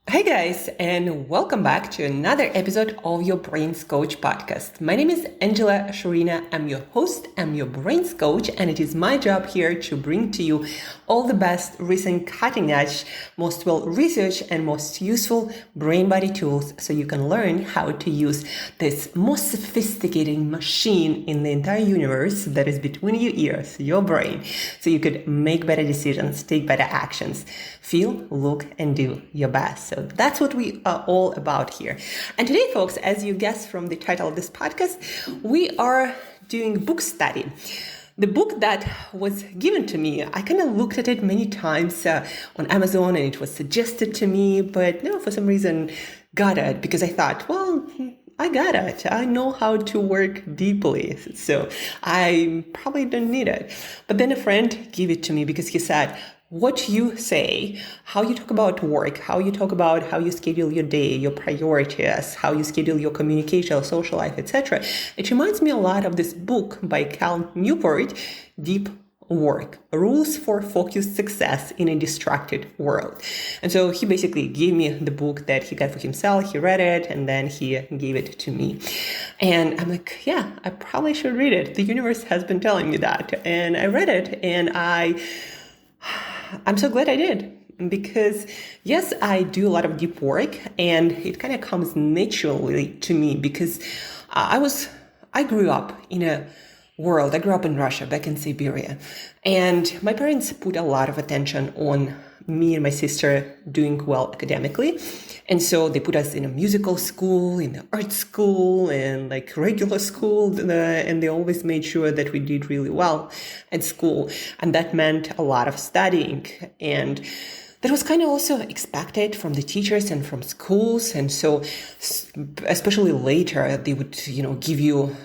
Hi guys, and welcome back to another episode of your Brains Coach podcast. My name is Angela Shurina. I'm your host, I'm your Brains Coach, and it is my job here to bring to you all the best, recent, cutting edge, most well-researched, and most useful brain body tools so you can learn how to use this most sophisticated machine in the entire universe that is between your ears, your brain, so you could make better decisions, take better actions, feel, look, and do your best. So that's what we are all about here. And today, folks, as you guessed from the title of this podcast, we are doing book study. The book that was given to me, I kind of looked at it many times on Amazon and it was suggested to me, but no, for some reason, got it because I thought, well, I got it. I know how to work deeply, so I probably don't need it. But then a friend gave it to me because he said, what you say, how you talk about work, how you talk about how you schedule your day, your priorities, how you schedule your communication, social life, etc. It reminds me a lot of this book by Newport, Deep Work, Rules for Focused Success in a Distracted World. And so he basically gave me the book that he got for himself. He read it and then he gave it to me. And I'm like, yeah, I probably should read it. The universe has been telling me that. And I read it and I'm so glad I did because yes, I do a lot of deep work and it kind of comes naturally to me because I grew up in a world. I grew up in Russia, back in Siberia, and my parents put a lot of attention on me and my sister doing well academically. And so they put us in a musical school, in the art school, and like regular school. And they always made sure that we did really well at school. And that meant a lot of studying. And that was kind of also expected from the teachers and from schools. And so especially later, they would, give you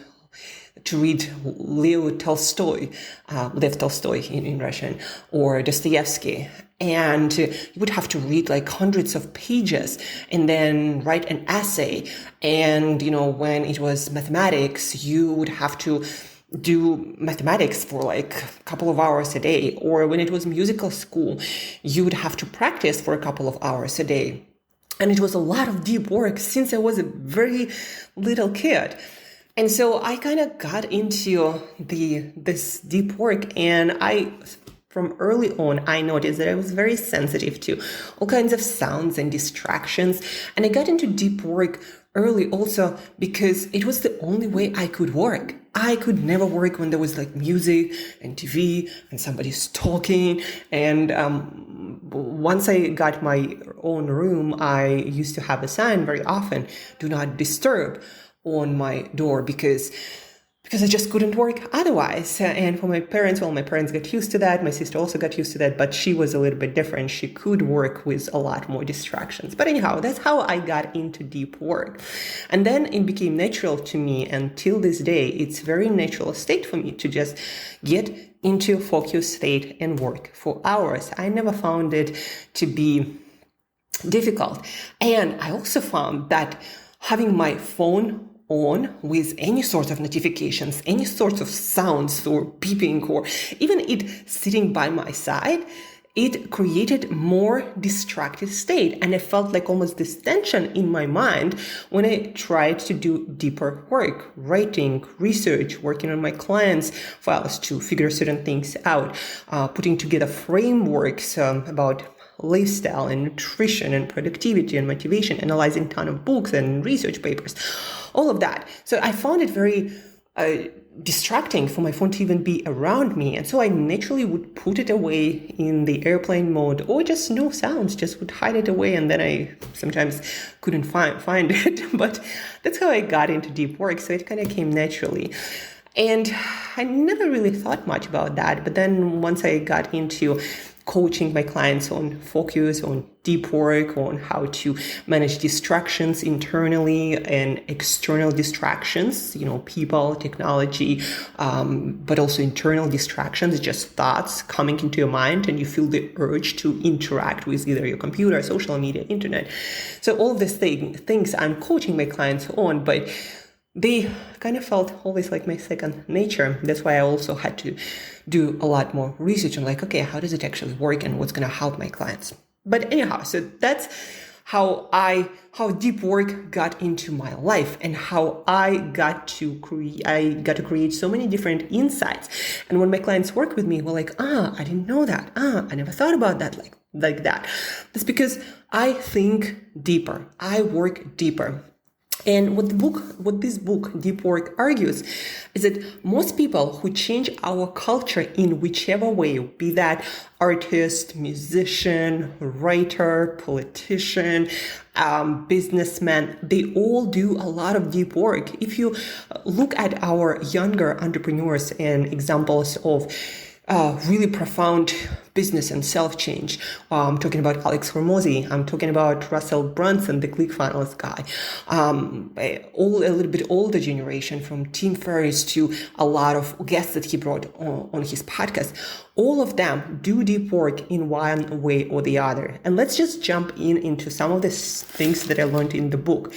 to read Lev Tolstoy in Russian, or Dostoevsky. And you would have to read like hundreds of pages and then write an essay. And, when it was mathematics, you would have to do mathematics for like a couple of hours a day. Or when it was musical school, you would have to practice for a couple of hours a day. And it was a lot of deep work since I was a very little kid. And so I kind of got into this deep work, and from early on, I noticed that I was very sensitive to all kinds of sounds and distractions. And I got into deep work early also because it was the only way I could work. I could never work when there was like music and TV and somebody's talking. And once I got my own room, I used to have a sign very often, do not disturb, on my door because I just couldn't work otherwise. And for my parents, my parents got used to that. My sister also got used to that, but she was a little bit different. She could work with a lot more distractions. But anyhow, that's how I got into deep work. And then it became natural to me. And till this day, it's very natural state for me to just get into focus state and work for hours. I never found it to be difficult. And I also found that having my phone on with any sort of notifications, any sort of sounds or beeping, or even it sitting by my side, it created more distracted state. And I felt like almost this tension in my mind when I tried to do deeper work, writing, research, working on my clients' files to figure certain things out, putting together frameworks about lifestyle and nutrition and productivity and motivation, analyzing a ton of books and research papers, all of that. So I found it very distracting for my phone to even be around me. And so I naturally would put it away in the airplane mode, or just no sounds, just would hide it away. And then I sometimes couldn't find it. But that's how I got into deep work. So it kind of came naturally. And I never really thought much about that. But then once I got into coaching my clients on focus, on deep work, on how to manage distractions internally and external distractions, people, technology, but also internal distractions, just thoughts coming into your mind and you feel the urge to interact with either your computer, social media, internet. So all these things I'm coaching my clients on, but they kind of felt always like my second nature. That's why I also had to do a lot more research on okay, how does it actually work and what's going to help my clients? But anyhow, so that's how deep work got into my life and how I got to create so many different insights. And when my clients work with me, we're like, I didn't know that. I never thought about that like that. That's because I think deeper. I work deeper. And what this book, Deep Work, argues is that most people who change our culture in whichever way, be that artist, musician, writer, politician, businessman, they all do a lot of deep work. If you look at our younger entrepreneurs and examples of really profound business and self-change. I'm talking about Alex Hormozi. I'm talking about Russell Brunson, the ClickFunnels guy. A little bit older generation, from Tim Ferriss to a lot of guests that he brought on his podcast. All of them do deep work in one way or the other. And let's just jump into some of the things that I learned in the book.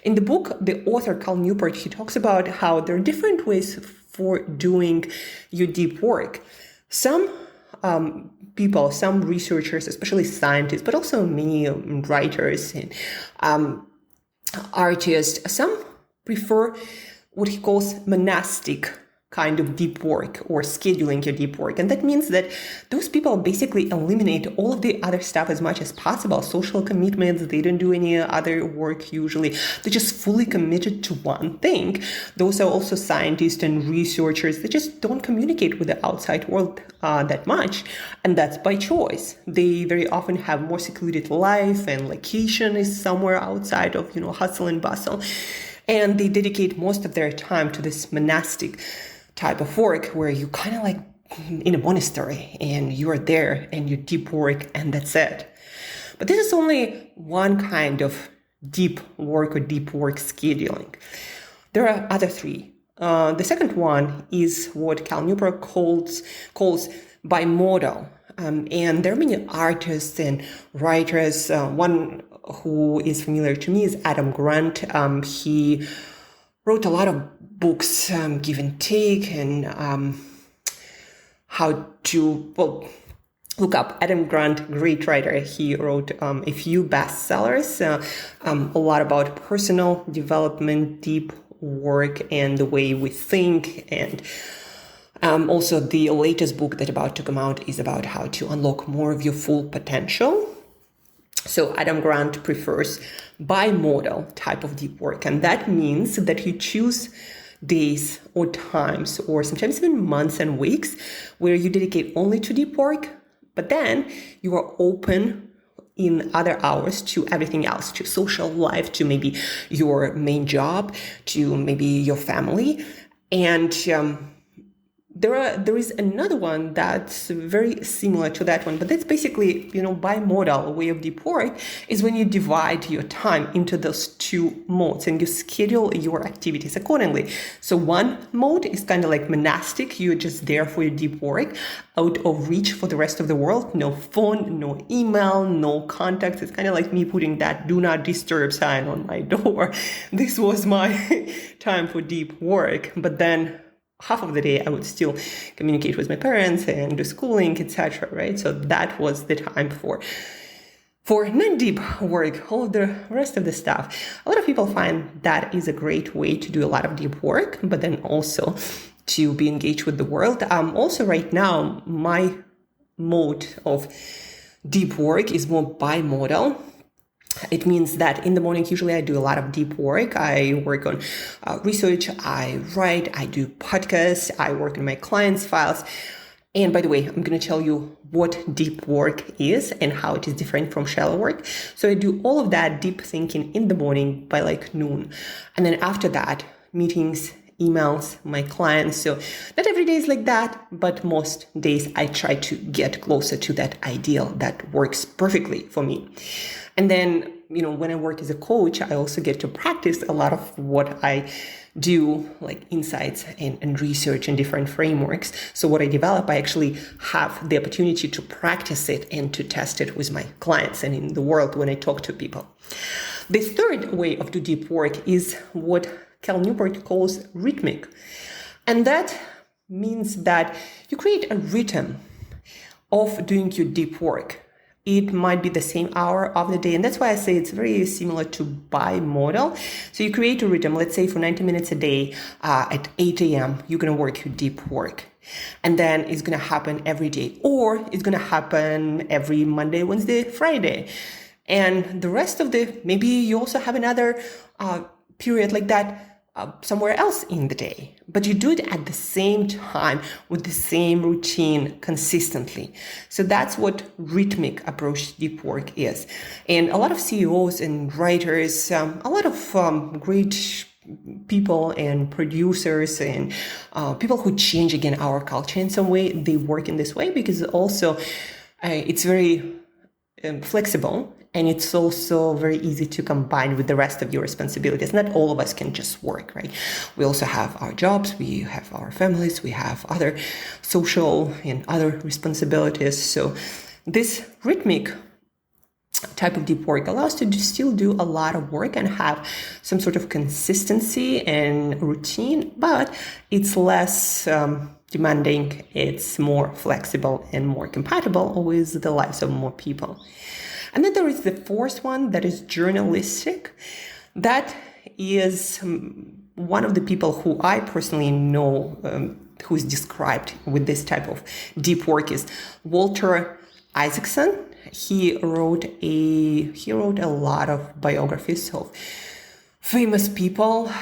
In the book, the author, Cal Newport, he talks about how there are different ways for doing your deep work. Some people, some researchers, especially scientists, but also many writers and artists, some prefer what he calls monastic kind of deep work or scheduling your deep work. And that means that those people basically eliminate all of the other stuff as much as possible. Social commitments, they don't do any other work usually. They're just fully committed to one thing. Those are also scientists and researchers that just don't communicate with the outside world that much. And that's by choice. They very often have more secluded life, and location is somewhere outside of, hustle and bustle. And they dedicate most of their time to this monastic type of work where you kind of like in a monastery and you are there and you deep work and that's it. But this is only one kind of deep work or deep work scheduling. There are other three. The second one is what Cal Newport calls bimodal. And there are many artists and writers. One who is familiar to me is Adam Grant. He wrote a lot of books, give and take, and how to, look up Adam Grant, great writer. He wrote a few bestsellers, a lot about personal development, deep work, and the way we think. And also the latest book that's about to come out is about how to unlock more of your full potential. So Adam Grant prefers bimodal type of deep work. And that means that you choose days or times or sometimes even months and weeks where you dedicate only to deep work, but then you are open in other hours to everything else, to social life, to maybe your main job, to maybe your family. And there is another one that's very similar to that one, but that's basically, bimodal way of deep work is when you divide your time into those two modes and you schedule your activities accordingly. So one mode is kind of like monastic. You're just there for your deep work, out of reach for the rest of the world. No phone, no email, no contacts. It's kind of like me putting that do not disturb sign on my door. This was my time for deep work. But then half of the day I would still communicate with my parents and do schooling, etc. Right? So that was the time for non-deep work, all of the rest of the stuff. A lot of people find that is a great way to do a lot of deep work, but then also to be engaged with the world. Also right now, my mode of deep work is more bimodal. It means that in the morning, usually I do a lot of deep work. I work on research, I write, I do podcasts, I work on my clients' files. And by the way, I'm going to tell you what deep work is and how it is different from shallow work. So I do all of that deep thinking in the morning by like noon. And then after that, meetings, emails, my clients. So not every day is like that, but most days I try to get closer to that ideal that works perfectly for me. And then, when I work as a coach, I also get to practice a lot of what I do, like insights and research and different frameworks. So what I develop, I actually have the opportunity to practice it and to test it with my clients and in the world when I talk to people. The third way of do deep work is what Cal Newport calls rhythmic. And that means that you create a rhythm of doing your deep work. it might be the same hour of the day. And that's why I say it's very similar to bimodal. So you create a rhythm, let's say for 90 minutes a day, at 8 a.m., you're going to work your deep work. And then it's going to happen every day, or it's going to happen every Monday, Wednesday, Friday. And the rest of maybe you also have another period like that somewhere else in the day, but you do it at the same time with the same routine consistently. So that's what rhythmic approach to deep work is. And a lot of CEOs and writers, a lot of great people and producers and people who change again our culture in some way, they work in this way because also it's very flexible. And it's also very easy to combine with the rest of your responsibilities. Not all of us can just work, right? We also have our jobs, we have our families, we have other social and other responsibilities. So this rhythmic type of deep work allows you to still do a lot of work and have some sort of consistency and routine, but it's less demanding, it's more flexible and more compatible with the lives of more people. And then there is the fourth one that is journalistic. That is one of the people who I personally know who is described with this type of deep work is Walter Isaacson. He wrote a lot of biographies of famous people.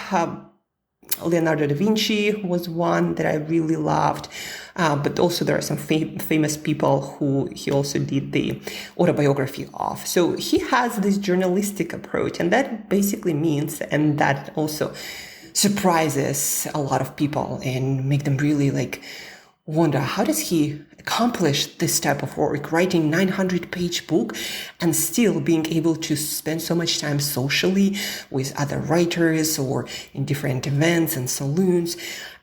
Leonardo da Vinci was one that I really loved. But also there are some famous people who he also did the autobiography of. So he has this journalistic approach, and that basically means, and that also surprises a lot of people and make them really wonder, how does he accomplish this type of work, writing 900-page book and still being able to spend so much time socially with other writers or in different events and saloons.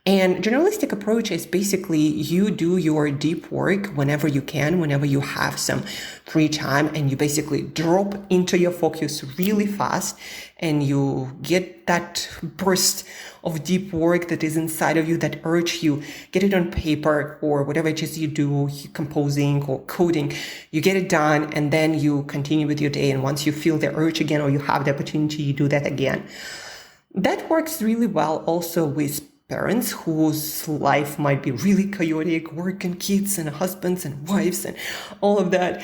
And journalistic approach is basically you do your deep work whenever you can, whenever you have some free time, and you basically drop into your focus really fast and you get that burst of deep work that is inside of you, that urge, you get it on paper or whatever it is you do, composing or coding, you get it done, and then you continue with your day. And once you feel the urge again or you have the opportunity, you do that again. That works really well also with parents whose life might be really chaotic, work and kids and husbands and wives and all of that.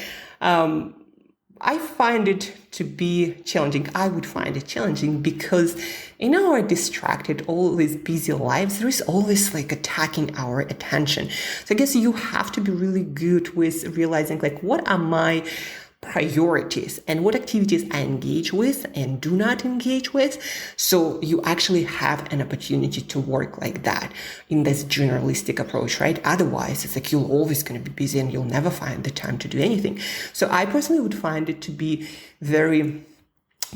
I find it to be challenging. I would find it challenging because in our distracted, always busy lives, there is always attacking our attention. So I guess you have to be really good with realizing what are my priorities and what activities I engage with and do not engage with. So you actually have an opportunity to work like that in this journalistic approach, right? Otherwise, it's you're always going to be busy and you'll never find the time to do anything. So I personally would find it to be very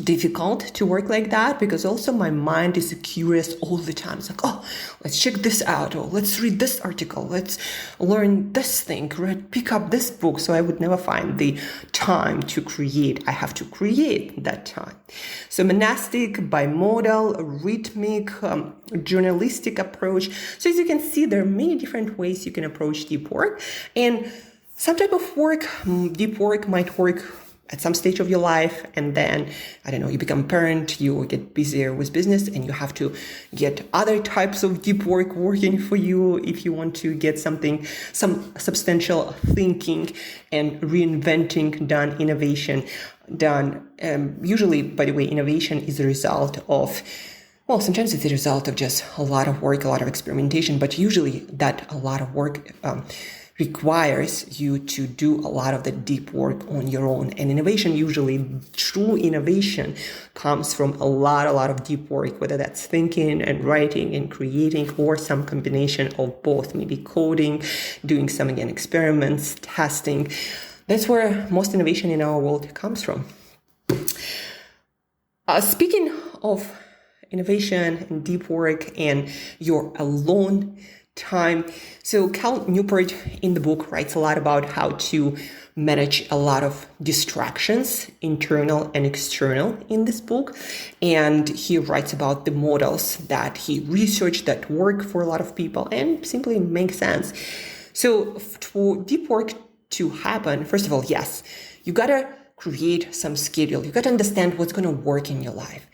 difficult to work like that because also my mind is curious all the time. It's oh, let's check this out, or let's read this article, let's learn this thing, pick up this book. So I would never find the time to create. I have to create that time. So monastic, bimodal, rhythmic, journalistic approach. So as you can see, there are many different ways you can approach deep work, and some type of work, deep work might work at some stage of your life, and then, I don't know, you become a parent, you get busier with business, and you have to get other types of deep work working for you if you want to get some substantial thinking and reinventing done, innovation done. Usually, by the way, innovation is a result of, well, sometimes it's a result of just a lot of work, a lot of experimentation, but usually that a lot of work requires you to do a lot of the deep work on your own. And innovation, usually true innovation, comes from a lot of deep work, whether that's thinking and writing and creating, or some combination of both, maybe coding, doing some, again, experiments, testing. That's where most innovation in our world comes from. Speaking of innovation and deep work and your alone time. So Cal Newport in the book writes a lot about how to manage a lot of distractions, internal and external, in this book. And he writes about the models that he researched that work for a lot of people and simply make sense. So for deep work to happen, first of all, yes, You gotta create some schedule. You gotta understand what's gonna work in your life.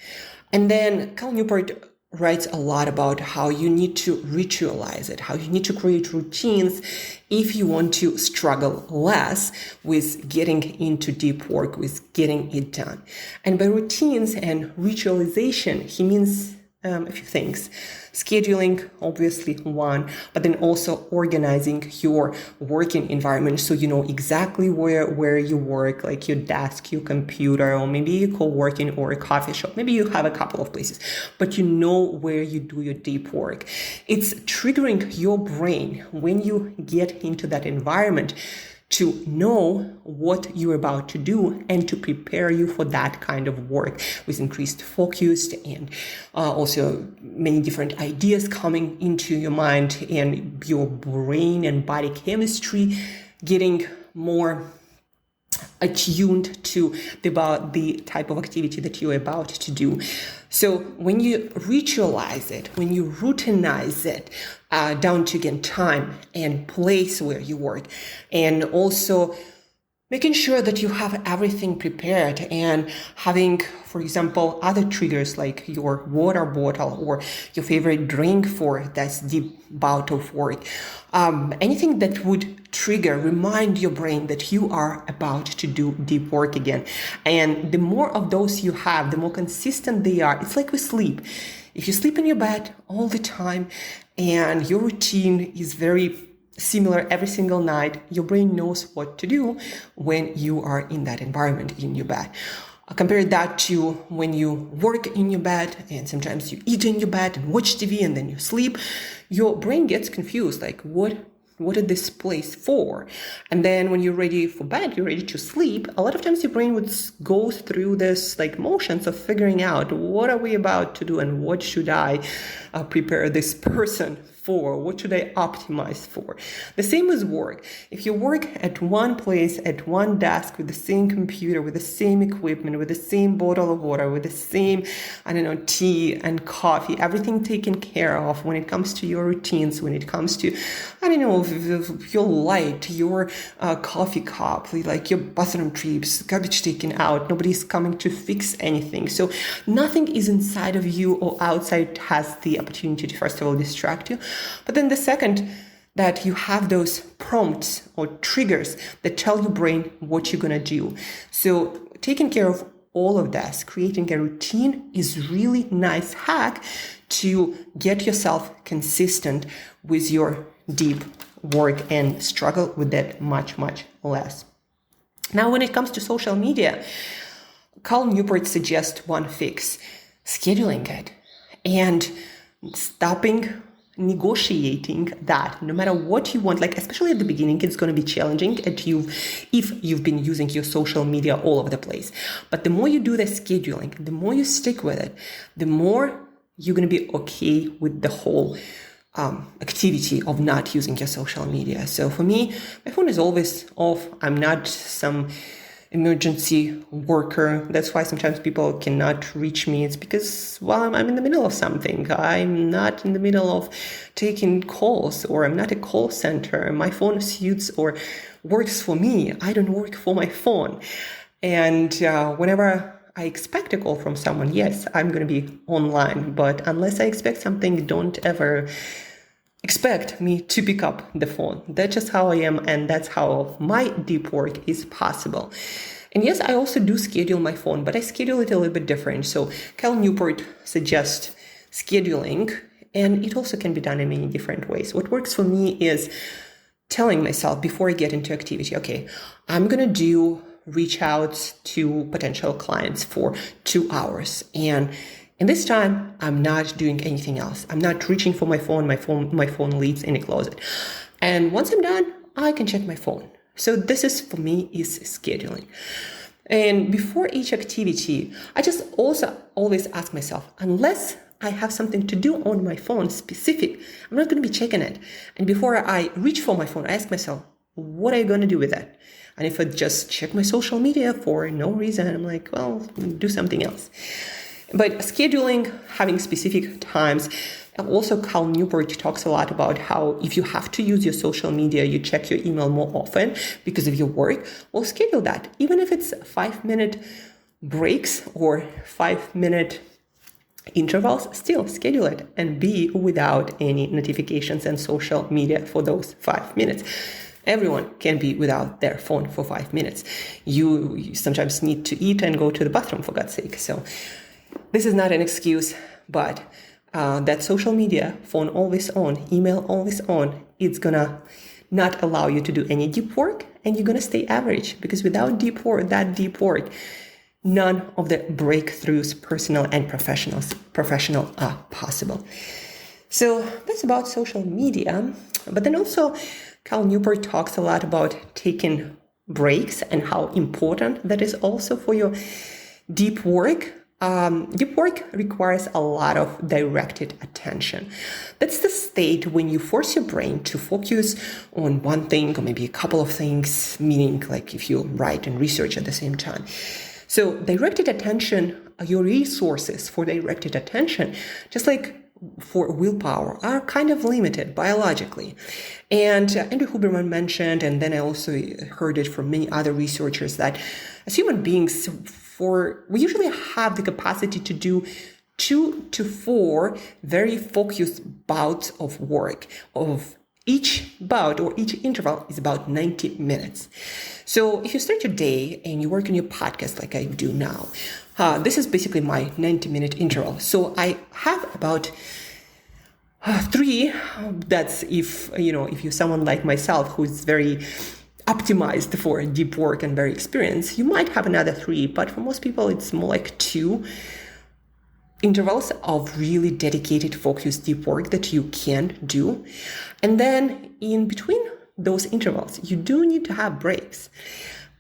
And then Cal Newport writes a lot about how you need to ritualize it, how you need to create routines if you want to struggle less with getting into deep work, with getting it done. And by routines and ritualization, he means a few things. Scheduling, obviously one, but then also organizing your working environment so you know exactly where you work, like your desk, your computer, or maybe you co-working or a coffee shop. Maybe you have a couple of places, but you know where you do your deep work. It's triggering your brain when you get into that environment to know what you're about to do and to prepare you for that kind of work with increased focus and also many different ideas coming into your mind and your brain and body chemistry getting more attuned to the type of activity that you're about to do. So when you ritualize it, when you routinize it down to again time and place where you work, and also making sure that you have everything prepared and having, for example, other triggers like your water bottle or your favorite drink for that deep bout of work. Anything that would remind your brain that you are about to do deep work again. And the more of those you have, the more consistent they are. It's like with sleep. If you sleep in your bed all the time and your routine is very similar every single night, your brain knows what to do when you are in that environment in your bed. Compare that to when you work in your bed and sometimes you eat in your bed and watch TV and then you sleep. Your brain gets confused, like what is this place for? And then when you're ready for bed, you're ready to sleep, a lot of times your brain would go through this like motions of figuring out what are we about to do and what should I prepare this person for? What should I optimize for? The same as work. If you work at one place, at one desk with the same computer, with the same equipment, with the same bottle of water, with the same, tea and coffee, everything taken care of when it comes to your routines, when it comes to, your light, your coffee cup, like your bathroom trips, garbage taken out, nobody's coming to fix anything. So nothing is inside of you or outside has the opportunity to, first of all, distract you. But then the second, that you have those prompts or triggers that tell your brain what you're going to do. So taking care of all of this, creating a routine is really nice hack to get yourself consistent with your deep work and struggle with that much, much less. Now, when it comes to social media, Cal Newport suggests one fix: scheduling it and stopping negotiating that. No matter what you want, like especially at the beginning, it's going to be challenging if you've been using your social media all over the place. But the more you do the scheduling, the more you stick with it, the more you're going to be okay with the whole activity of not using your social media. So for me, my phone is always off. I'm not some emergency worker. That's why sometimes people cannot reach me. It's because, I'm in the middle of something. I'm not in the middle of taking calls, or I'm not a call center. My phone suits or works for me. I don't work for my phone. And whenever I expect a call from someone, yes, I'm going to be online. But unless I expect something, don't ever expect me to pick up the phone. That's just how I am, and that's how my deep work is possible. And yes, I also do schedule my phone, but I schedule it a little bit different. So Cal Newport suggests scheduling, and it also can be done in many different ways. What works for me is telling myself before I get into activity, okay, I'm going to do reach outs to potential clients for 2 hours. And in this time, I'm not doing anything else. I'm not reaching for my phone. My phone leaves in a closet. And once I'm done, I can check my phone. So this is, for me, is scheduling. And before each activity, I just also always ask myself, unless I have something to do on my phone specific, I'm not going to be checking it. And before I reach for my phone, I ask myself, what are you going to do with that? And if I just check my social media for no reason, I'm like, well, do something else. But scheduling, having specific times. Also, Cal Newport talks a lot about how if you have to use your social media, you check your email more often because of your work, well, schedule that. Even if it's 5-minute breaks or 5-minute intervals, still schedule it and be without any notifications and social media for those 5 minutes. Everyone can be without their phone for 5 minutes. You sometimes need to eat and go to the bathroom, for God's sake. So this is not an excuse, but that social media, phone always on, email always on, it's gonna not allow you to do any deep work, and you're gonna stay average, because without deep work, none of the breakthroughs, personal and professional, are possible. So that's about social media. But then also, Cal Newport talks a lot about taking breaks and how important that is also for your deep work. Deep work requires a lot of directed attention. That's the state when you force your brain to focus on one thing or maybe a couple of things, meaning like if you write and research at the same time. So directed attention, your resources for directed attention, just like for willpower, are kind of limited biologically. And Andrew Huberman mentioned, and then I also heard it from many other researchers, that as human beings, we usually have the capacity to do 2 to 4 very focused bouts of work. Of each bout or each interval is about 90 minutes. So if you start your day and you work on your podcast like I do now, this is basically my 90-minute interval. So I have about 3. That's if you're someone like myself who's very optimized for deep work and very experienced, you might have another 3, but for most people, it's more like 2 intervals of really dedicated, focused deep work that you can do. And then in between those intervals, you do need to have breaks.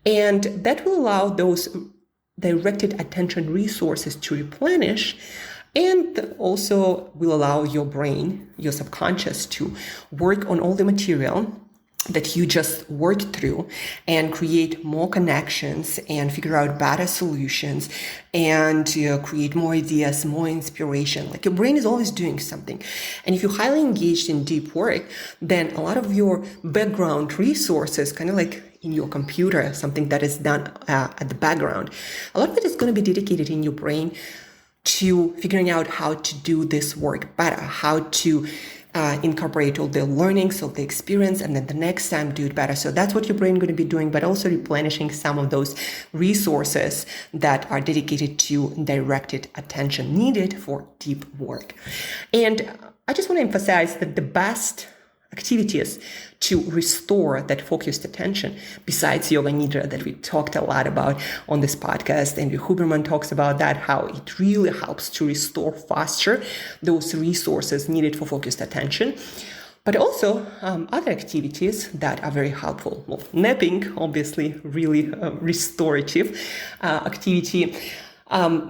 And that will allow those directed attention resources to replenish, and also will allow your brain, your subconscious, to work on all the material that you just worked through and create more connections and figure out better solutions and create more ideas, more inspiration. Like, your brain is always doing something. And if you're highly engaged in deep work, then a lot of your background resources, kind of like in your computer, something that is done at the background, a lot of it is going to be dedicated in your brain to figuring out how to do this work better, how to incorporate all the learnings of the experience, and then the next time do it better. So that's what your brain is going to be doing, but also replenishing some of those resources that are dedicated to directed attention needed for deep work. And I just want to emphasize that the best activities to restore that focused attention, besides yoga nidra that we talked a lot about on this podcast, and Huberman talks about that, how it really helps to restore faster those resources needed for focused attention. But also other activities that are very helpful. Well, napping, obviously, really restorative activity.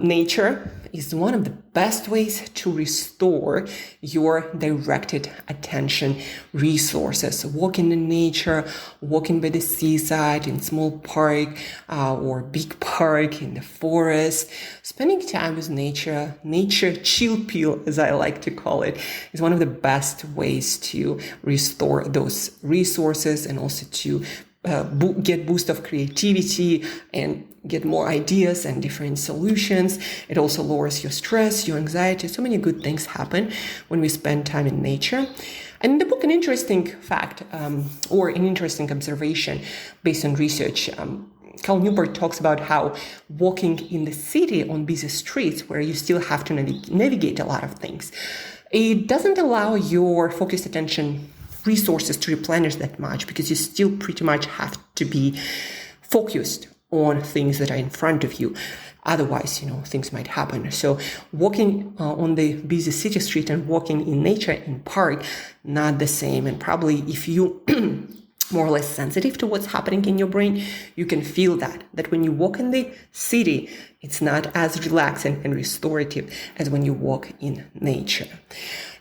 Nature is one of the best ways to restore your directed attention resources. Walking in nature, walking by the seaside, in small park or big park, in the forest, spending time with nature chill pill, as I like to call it, is one of the best ways to restore those resources and also to get boost of creativity and get more ideas and different solutions. It also lowers your stress, your anxiety. So many good things happen when we spend time in nature. And in the book, an interesting fact or an interesting observation based on research, Cal Newport talks about how walking in the city on busy streets where you still have to navigate a lot of things, it doesn't allow your focused attention resources to replenish that much, because you still pretty much have to be focused on things that are in front of you. Otherwise, things might happen. So walking on the busy city street and walking in nature in park, not the same. And probably if you more or less sensitive to what's happening in your brain, you can feel that when you walk in the city, it's not as relaxing and restorative as when you walk in nature.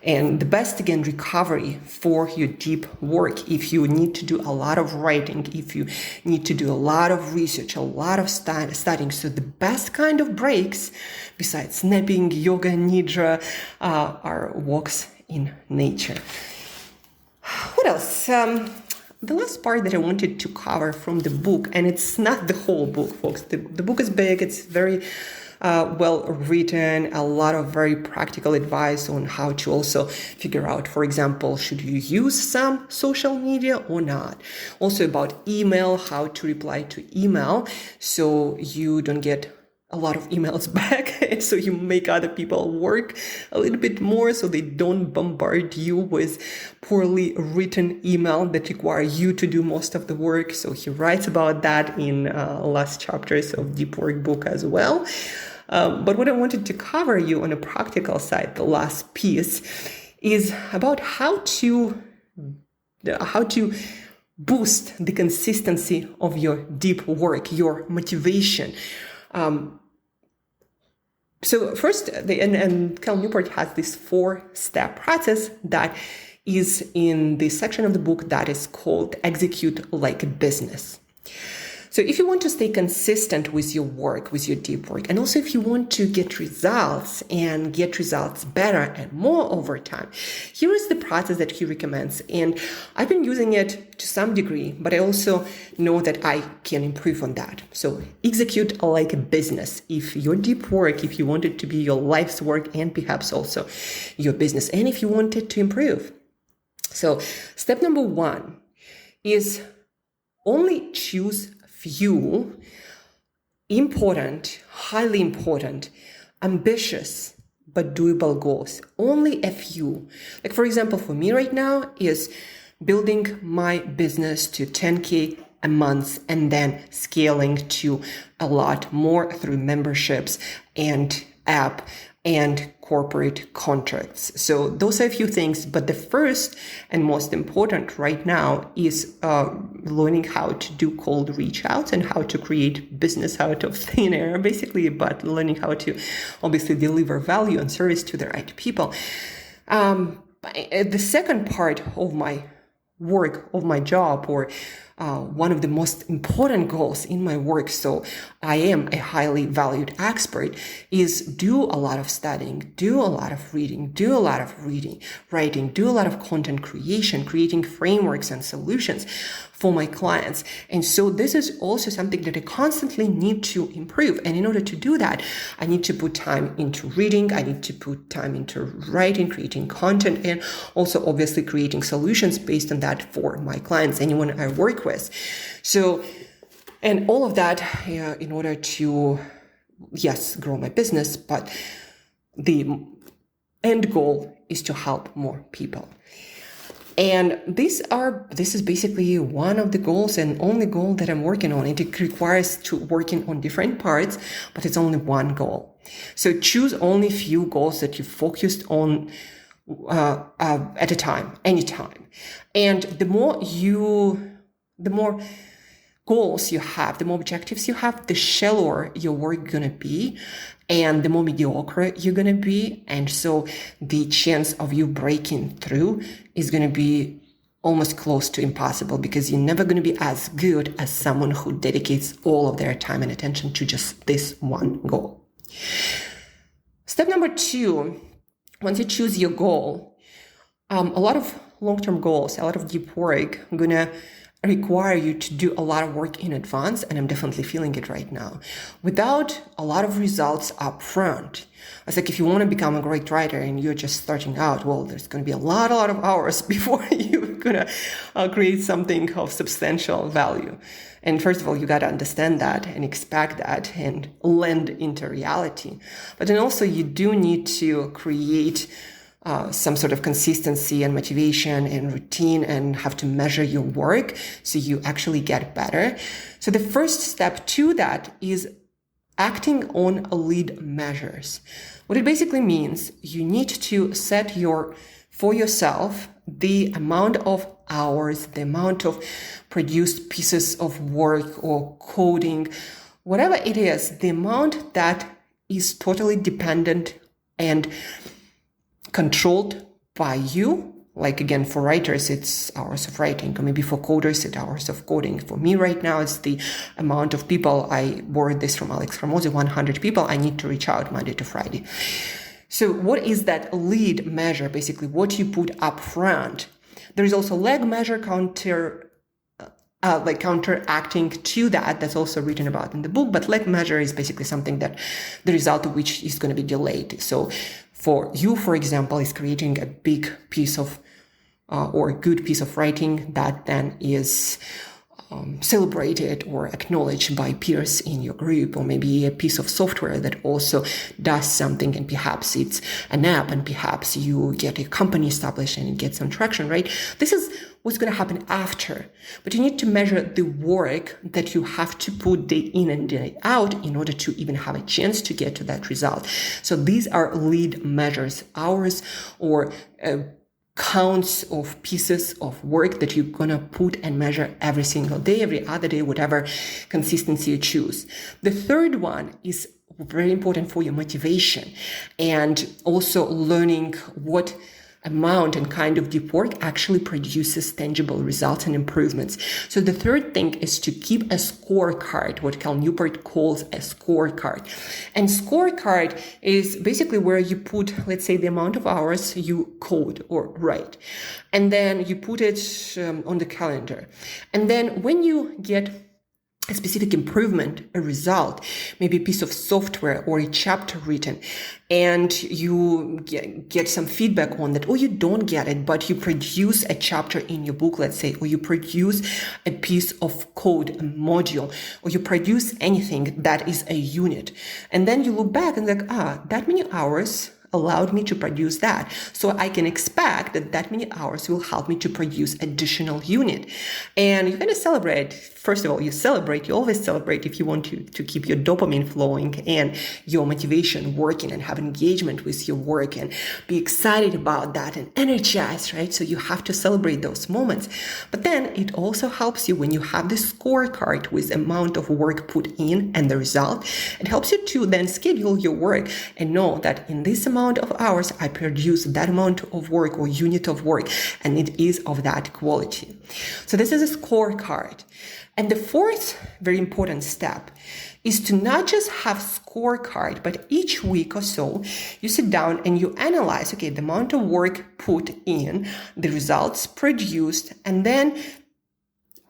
And the best, again, recovery for your deep work, if you need to do a lot of writing, if you need to do a lot of research, a lot of studying. So the best kind of breaks, besides napping, yoga, nidra, are walks in nature. What else? The last part that I wanted to cover from the book, and it's not the whole book, folks. The book is big. It's very well written, a lot of very practical advice on how to also figure out, for example, should you use some social media or not? Also about email, how to reply to email so you don't get a lot of emails back, and so you make other people work a little bit more so they don't bombard you with poorly written email that require you to do most of the work. So he writes about that in last chapters of Deep Work book as well. But what I wanted to cover you on a practical side, the last piece, is about how to boost the consistency of your deep work, your motivation. So first, and Cal Newport has this 4-step process that is in the section of the book that is called Execute Like a Business. So if you want to stay consistent with your work, with your deep work, and also if you want to get results and get results better and more over time, here is the process that he recommends. And I've been using it to some degree, but I also know that I can improve on that. So execute like a business. If your deep work, if you want it to be your life's work and perhaps also your business, and if you want it to improve. So step number 1 is only choose few important, highly important, ambitious, but doable goals. Only a few. Like, for example, for me right now is building my business to 10K a month and then scaling to a lot more through memberships and app and corporate contracts. So those are a few things, but the first and most important right now is learning how to do cold reach outs and how to create business out of thin air, basically, but learning how to obviously deliver value and service to the right people. The second part of my work, of my job, or one of the most important goals in my work, so I am a highly valued expert, is do a lot of studying, do a lot of reading, writing, do a lot of content creation, creating frameworks and solutions for my clients. And so this is also something that I constantly need to improve. And in order to do that, I need to put time into reading, I need to put time into writing, creating content, and also obviously creating solutions based on that for my clients, anyone I work with. So, and all of that in order to, yes, grow my business, but the end goal is to help more people. And this is basically one of the goals and only goal that I'm working on. It requires to working on different parts, but it's only one goal. So choose only few goals that you focused on at a time, anytime. And the more goals you have, the more objectives you have, the shallower your work gonna be, and the more mediocre you're gonna be. And so the chance of you breaking through is gonna be almost close to impossible, because you're never gonna be as good as someone who dedicates all of their time and attention to just this one goal. Step number 2, once you choose your goal, a lot of long-term goals, a lot of deep work gonna require you to do a lot of work in advance, and I'm definitely feeling it right now, without a lot of results up front. It's like if you want to become a great writer and you're just starting out, well, there's going to be a lot of hours before you're going to create something of substantial value. And first of all, you got to understand that and expect that and lend into reality. But then also you do need to create some sort of consistency and motivation and routine, and have to measure your work so you actually get better. So the first step to that is acting on lead measures. What it basically means, you need to set your for yourself the amount of hours, the amount of produced pieces of work or coding, whatever it is, the amount that is totally dependent and controlled by you. Like again, for writers, it's hours of writing, or maybe for coders, it's hours of coding. For me right now, it's the amount of people. I borrowed this from Alex Hormozi, 100 people I need to reach out Monday to Friday. So what is that lead measure? Basically, what you put up front. There is also lag measure counteracting to that. That's also written about in the book. But lag measure is basically something that the result of which is going to be delayed. So for you, for example, is creating a big piece of or a good piece of writing that then is celebrated or acknowledged by peers in your group, or maybe a piece of software that also does something, and perhaps it's an app, and perhaps you get a company established and it gets some traction, right? This is what's going to happen after. But you need to measure the work that you have to put day in and day out in order to even have a chance to get to that result. So these are lead measures, hours or counts of pieces of work that you're going to put and measure every single day, every other day, whatever consistency you choose. The third one is very important for your motivation and also learning what amount and kind of deep work actually produces tangible results and improvements. So the third thing is to keep a scorecard, what Cal Newport calls a scorecard. And scorecard is basically where you put, let's say, the amount of hours you code or write. And then you put it on the calendar. And then when you get a specific improvement, a result, maybe a piece of software or a chapter written, and you get some feedback on that, or you don't get it, but you produce a chapter in your book, let's say, or you produce a piece of code, a module, or you produce anything that is a unit. And then you look back and like, that many hours allowed me to produce that. So I can expect that many hours will help me to produce additional unit. And you're going to celebrate. First of all, you always celebrate if you want to keep your dopamine flowing and your motivation working and have engagement with your work and be excited about that and energized, right? So you have to celebrate those moments. But then it also helps you when you have this scorecard with amount of work put in and the result. It helps you to then schedule your work and know that in this amount of hours, I produce that amount of work or unit of work, and it is of that quality. So this is a scorecard. And the fourth very important step is to not just have scorecard, but each week or so, you sit down and you analyze, okay, the amount of work put in, the results produced, and then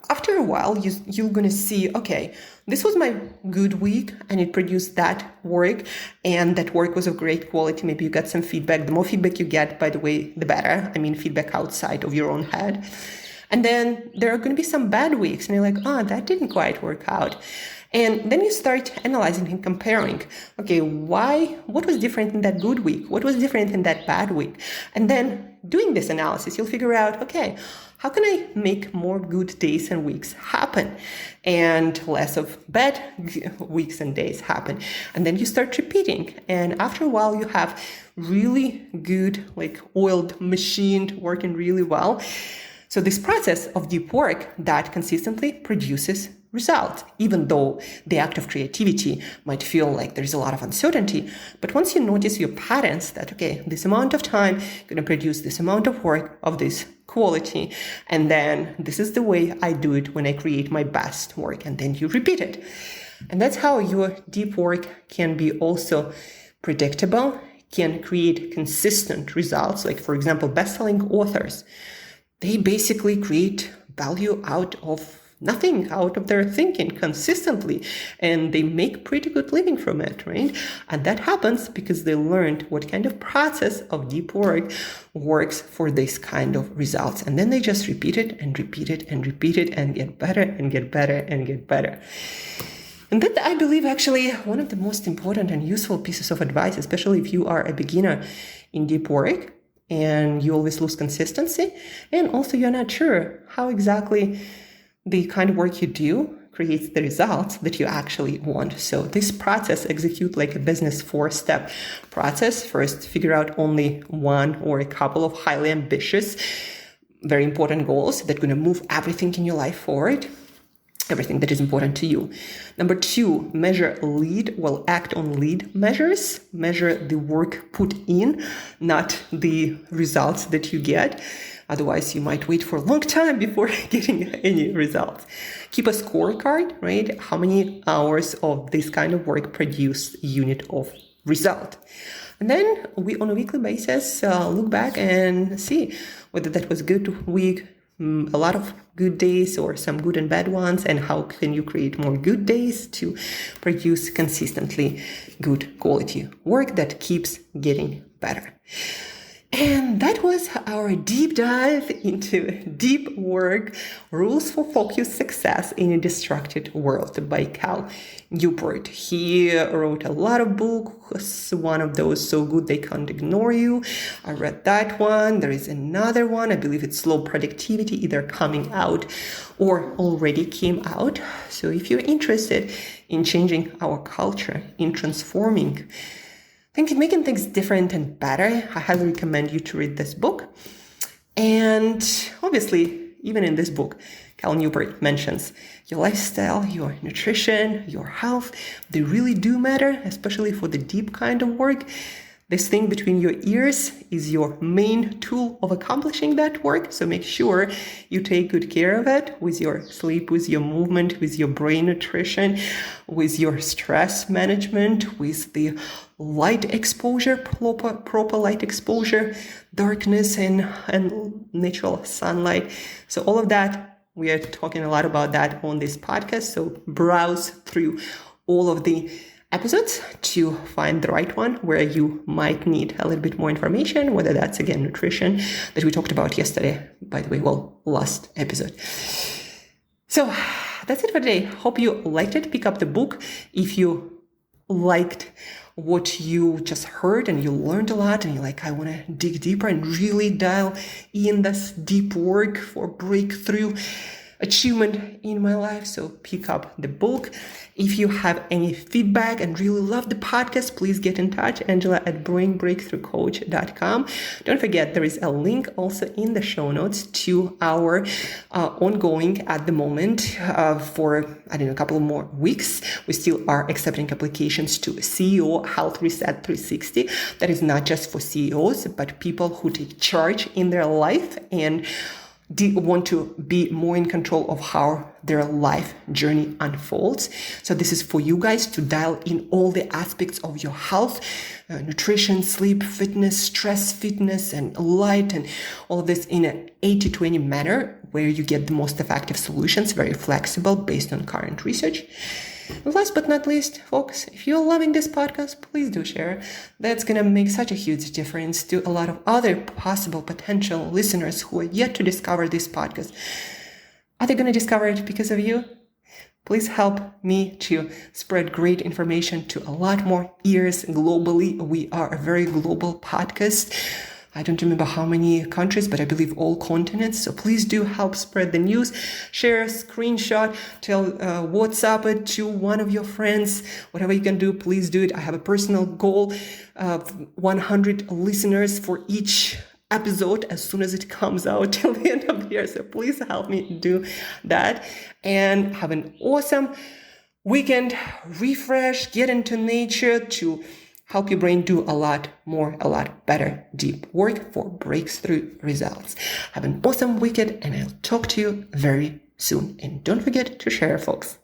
after a while, you're going to see, okay, this was my good week and it produced that work, and that work was of great quality. Maybe you got some feedback. The more feedback you get, by the way, the better. I mean, feedback outside of your own head. And then there are going to be some bad weeks and you're like, that didn't quite work out. And then you start analyzing and comparing, okay, what was different in that good week? What was different in that bad week? And then doing this analysis, you'll figure out, okay, how can I make more good days and weeks happen and less of bad weeks and days happen? And then you start repeating. And after a while, you have really good, like oiled machine working really well. So this process of deep work that consistently produces results, even though the act of creativity might feel like there's a lot of uncertainty. But once you notice your patterns that, okay, this amount of time going to produce this amount of work of this quality, and then this is the way I do it when I create my best work, and then you repeat it. And that's how your deep work can be also predictable, can create consistent results. Like, for example, best-selling authors, they basically create value out of nothing, out of their thinking consistently, and they make pretty good living from it, right? And that happens because they learned what kind of process of deep work works for this kind of results. And then they just repeat it and repeat it and repeat it and get better and get better and get better. And that, I believe, actually one of the most important and useful pieces of advice, especially if you are a beginner in deep work and you always lose consistency, and also you're not sure how exactly the kind of work you do creates the results that you actually want. So this process execute like a business 4-step process. First, figure out only one or a couple of highly ambitious, very important goals that are going to move everything in your life forward. Everything that is important to you. Number 2, measure lead, act on lead measures. Measure the work put in, not the results that you get. Otherwise, you might wait for a long time before getting any results. Keep a scorecard, right? How many hours of this kind of work produce unit of result? And then we, on a weekly basis, look back and see whether that was a good week, a lot of good days or some good and bad ones, and how can you create more good days to produce consistently good quality work that keeps getting better. And that was our deep dive into deep work, rules for focused success in a distracted world by Newport. He wrote a lot of books, one of those So Good They Can't Ignore You. I read that one. There is another one, I believe it's Slow Productivity, either coming out or already came out. So if you're interested in changing our culture, in transforming making things different and better, I highly recommend you to read this book. And obviously, even in this book, Cal Newport mentions your lifestyle, your nutrition, your health. They really do matter, especially for the deep kind of work. This thing between your ears is your main tool of accomplishing that work. So make sure you take good care of it with your sleep, with your movement, with your brain nutrition, with your stress management, with the light exposure, proper light exposure, darkness and natural sunlight. So all of that, we are talking a lot about that on this podcast. So browse through all of the episodes to find the right one where you might need a little bit more information, whether that's, again, nutrition that we talked about yesterday, by the way, last episode. So that's it for today. Hope you liked it. Pick up the book if you liked what you just heard and you learned a lot and you're like, I want to dig deeper and really dial in this deep work for breakthrough achievement in my life. So pick up the book. If you have any feedback and really love the podcast, please get in touch, Angela@brainbreakthroughcoach.com. Don't forget, there is a link also in the show notes to our ongoing at the moment for, a couple more weeks. We still are accepting applications to CEO Health Reset 360. That is not just for CEOs, but people who take charge in their life and want to be more in control of how their life journey unfolds. So this is for you guys to dial in all the aspects of your health, nutrition, sleep, fitness, stress, fitness, and light, and all of this in an 80-20 manner where you get the most effective solutions, very flexible based on current research. And last but not least, folks, if you're loving this podcast, please do share. That's going to make such a huge difference to a lot of other possible potential listeners who are yet to discover this podcast. Are they going to discover it because of you? Please help me to spread great information to a lot more ears globally. We are a very global podcast. I don't remember how many countries, but I believe all continents. So please do help spread the news. Share a screenshot, tell WhatsApp it to one of your friends. Whatever you can do, please do it. I have a personal goal of 100 listeners for each episode as soon as it comes out till the end of the year. So please help me do that and have an awesome weekend. Refresh, get into nature to help your brain do a lot more, a lot better deep work for breakthrough results. Have an awesome weekend, and I'll talk to you very soon. And don't forget to share, folks.